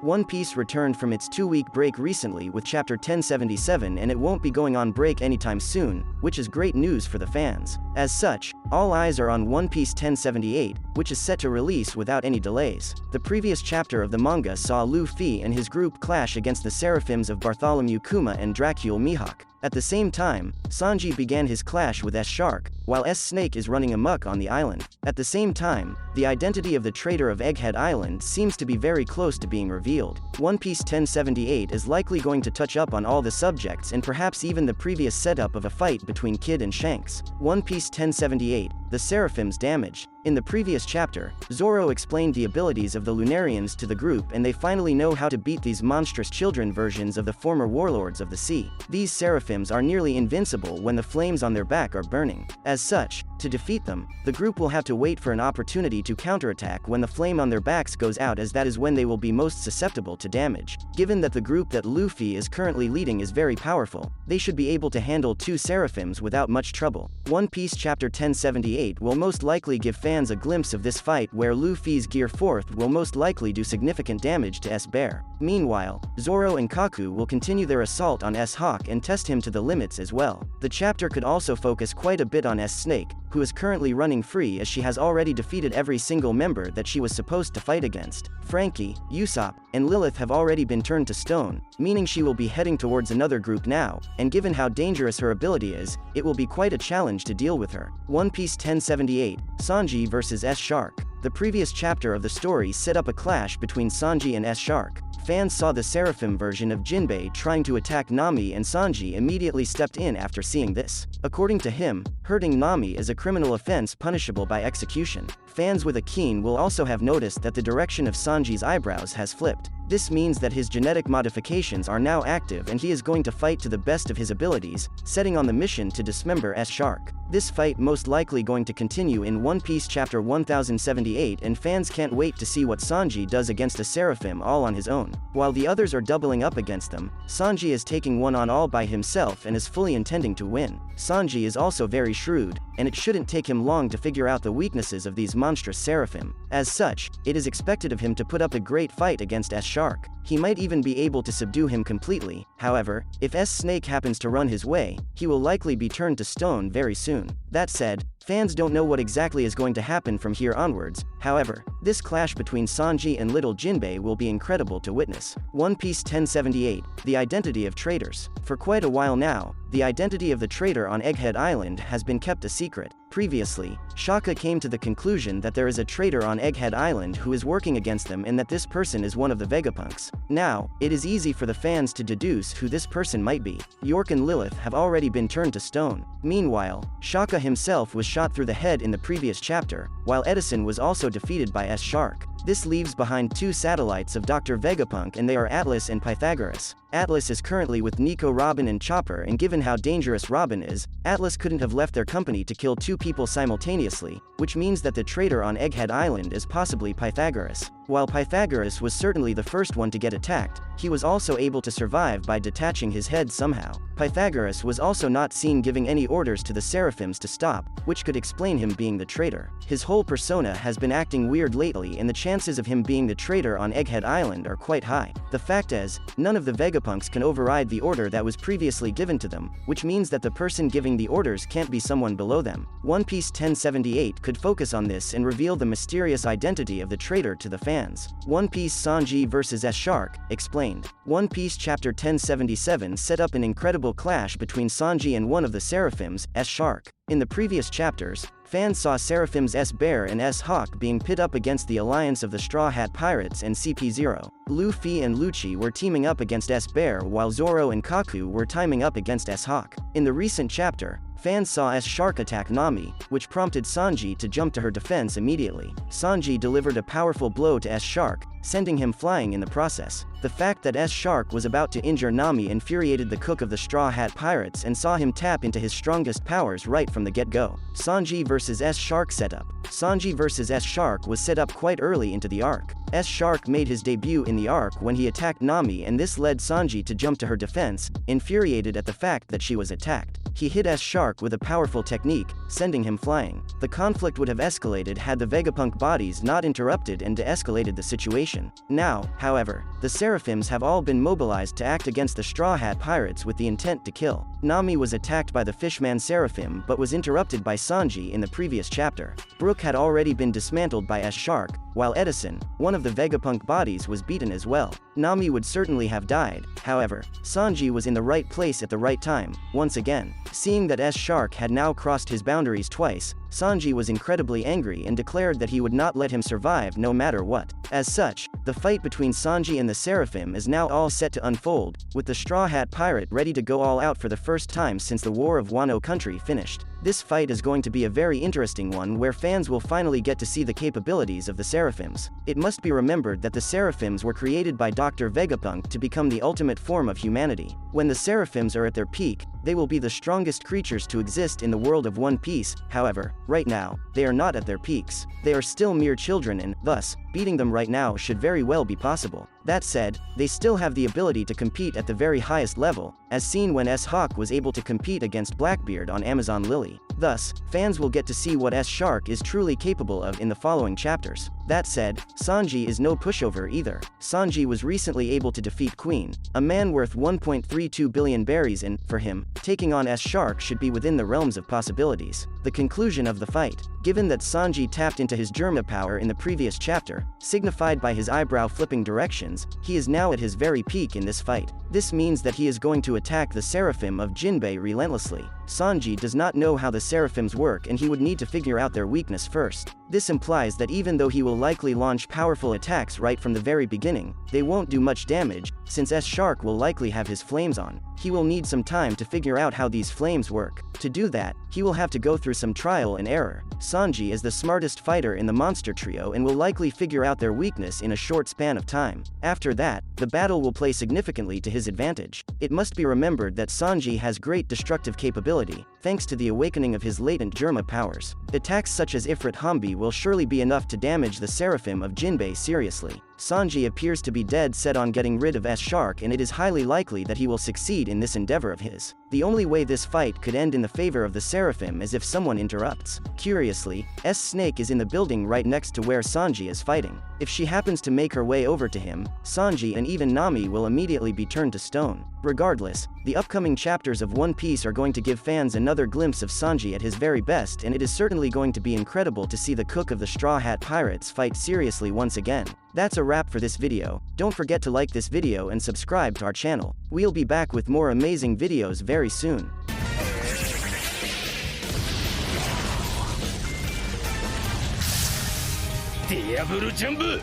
One Piece returned from its 2-week break recently with chapter 1077 and it won't be going on break anytime soon, which is great news for the fans. As such, all eyes are on One Piece 1078, which is set to release without any delays. The previous chapter of the manga saw Luffy and his group clash against the Seraphims of Bartholomew Kuma and Dracule Mihawk. At the same time, Sanji began his clash with S-Shark, while S-Snake is running amok on the island. At the same time, the identity of the traitor of Egghead Island seems to be very close to being revealed. One Piece 1078 is likely going to touch up on all the subjects and perhaps even the previous setup of a fight between Kid and Shanks. One Piece 1078, The Seraphim's Damage. In the previous chapter, Zoro explained the abilities of the Lunarians to the group and they finally know how to beat these monstrous children versions of the former warlords of the sea. These Seraphims are nearly invincible when the flames on their back are burning. As such, to defeat them, the group will have to wait for an opportunity to counterattack when the flame on their backs goes out, as that is when they will be most susceptible to damage. Given that the group that Luffy is currently leading is very powerful, they should be able to handle 2 Seraphims without much trouble. One Piece chapter 1078 will most likely give fans a glimpse of this fight where Luffy's Gear 4th will most likely do significant damage to S-Bear. Meanwhile, Zoro and Kaku will continue their assault on S-Hawk and test him to the limits as well. The chapter could also focus quite a bit on S-Snake, who is currently running free as she has already defeated every single member that she was supposed to fight against. Frankie, Usopp, and Lilith have already been turned to stone, meaning she will be heading towards another group now, and given how dangerous her ability is, it will be quite a challenge to deal with her. One Piece 1078, Sanji vs S-Shark. The previous chapter of the story set up a clash between Sanji and S-Shark. Fans saw the Seraphim version of Jinbei trying to attack Nami and Sanji immediately stepped in after seeing this. According to him, hurting Nami is a criminal offense punishable by execution. Fans with a keen will also have noticed that the direction of Sanji's eyebrows has flipped. This means that his genetic modifications are now active and he is going to fight to the best of his abilities, setting on the mission to dismember S-Shark. This fight most likely going to continue in One Piece chapter 1078 and fans can't wait to see what Sanji does against a Seraphim all on his own. While the others are doubling up against them, Sanji is taking one on all by himself and is fully intending to win. Sanji is also very shrewd, and it shouldn't take him long to figure out the weaknesses of these monstrous Seraphim. As such, it is expected of him to put up a great fight against S-Shark. He might even be able to subdue him completely. However, if S-Snake happens to run his way, he will likely be turned to stone very soon. That said, fans don't know what exactly is going to happen from here onwards. However, this clash between Sanji and Little Jinbei will be incredible to witness. One Piece 1078, The Identity of Traitors. For quite a while now, the identity of the traitor on Egghead Island has been kept a secret. Previously, Shaka came to the conclusion that there is a traitor on Egghead Island who is working against them and that this person is one of the Vegapunks. Now, it is easy for the fans to deduce who this person might be. York and Lilith have already been turned to stone. Meanwhile, Shaka himself was shot through the head in the previous chapter, while Edison was also defeated by S-Shark. This leaves behind 2 satellites of Dr. Vegapunk and they are Atlas and Pythagoras. Atlas is currently with Nico, Robin and Chopper, and given how dangerous Robin is, Atlas couldn't have left their company to kill 2 people simultaneously, which means that the traitor on Egghead Island is possibly Pythagoras. While Pythagoras was certainly the first one to get attacked, he was also able to survive by detaching his head somehow. Pythagoras was also not seen giving any orders to the Seraphims to stop, which could explain him being the traitor. His whole persona has been acting weird lately and the chances of him being the traitor on Egghead Island are quite high. The fact is, none of the Vegapunks can override the order that was previously given to them, which means that the person giving the orders can't be someone below them. One Piece 1078 could focus on this and reveal the mysterious identity of the traitor to the fans. One Piece Sanji vs S-Shark, explained. One Piece chapter 1077 set up an incredible clash between Sanji and one of the Seraphims, S-Shark. In the previous chapters, fans saw Seraphims S-Bear and S-Hawk being pit up against the alliance of the Straw Hat Pirates and CP0. Luffy and Lucci were teaming up against S-Bear while Zoro and Kaku were teaming up against S-Hawk. In the recent chapter, fans saw S-Shark attack Nami, which prompted Sanji to jump to her defense immediately. Sanji delivered a powerful blow to S-Shark, sending him flying in the process. The fact that S-Shark was about to injure Nami infuriated the cook of the Straw Hat Pirates and saw him tap into his strongest powers right from the get-go. Sanji vs S-Shark setup. Sanji vs S-Shark was set up quite early into the arc. S-Shark made his debut in the arc when he attacked Nami and this led Sanji to jump to her defense, infuriated at the fact that she was attacked. he hit S-Shark with a powerful technique, sending him flying. The conflict would have escalated had the Vegapunk bodies not interrupted and de-escalated the situation. Now, however, the Seraphims have all been mobilized to act against the Straw Hat Pirates with the intent to kill. Nami was attacked by the Fishman Seraphim but was interrupted by Sanji in the previous chapter. Brook had already been dismantled by S-Shark, while Edison, one of the Vegapunk bodies, was beaten as well. Nami would certainly have died, however, Sanji was in the right place at the right time, once again. Seeing that S-Shark had now crossed his boundaries twice, Sanji was incredibly angry and declared that he would not let him survive no matter what. As such, the fight between Sanji and the Seraphim is now all set to unfold, with the Straw Hat Pirate ready to go all out for the first time since the War of Wano Country finished. This fight is going to be a very interesting one where fans will finally get to see the capabilities of the Seraphims. It must be remembered that the Seraphims were created by Dr. Vegapunk to become the ultimate form of humanity. When the Seraphims are at their peak, they will be the strongest creatures to exist in the world of One Piece. However, right now, they are not at their peaks. They are still mere children and, thus, beating them right now should very well be possible. That said, they still have the ability to compete at the very highest level, as seen when S-Hawk was able to compete against Blackbeard on Amazon Lily. Thus, fans will get to see what S-Shark is truly capable of in the following chapters. That said, Sanji is no pushover either. Sanji was recently able to defeat Queen, a man worth 1.32 billion berries, and, for him, taking on S-Shark should be within the realms of possibilities. The conclusion of the fight, given that Sanji tapped into his Germa power in the previous chapter, signified by his eyebrow flipping directions, he is now at his very peak in this fight. This means that he is going to attack the Seraphim of Jinbei relentlessly. Sanji does not know how the Seraphims work and he would need to figure out their weakness first. This implies that even though he will likely launch powerful attacks right from the very beginning, they won't do much damage, since S-Shark will likely have his flames on. He will need some time to figure out how these flames work. To do that, he will have to go through some trial and error. Sanji is the smartest fighter in the monster trio and will likely figure out their weakness in a short span of time. After that, the battle will play significantly to his advantage. It must be remembered that Sanji has great destructive capability, thanks to the awakening of his latent Germa powers. Attacks such as Ifrit Hambi will surely be enough to damage the Seraphim of Jinbei seriously. Sanji appears to be dead set on getting rid of S-Shark, and it is highly likely that he will succeed in this endeavor of his. The only way this fight could end in the favor of the Seraphim is if someone interrupts. Curiously, S-Snake is in the building right next to where Sanji is fighting. If she happens to make her way over to him, Sanji and even Nami will immediately be turned to stone. Regardless, the upcoming chapters of One Piece are going to give fans another glimpse of Sanji at his very best, and it is certainly going to be incredible to see the cook of the Straw Hat Pirates fight seriously once again. That's a wrap for this video. Don't forget to like this video and subscribe to our channel. We'll be back with more amazing videos very soon. Diablo Jumbo!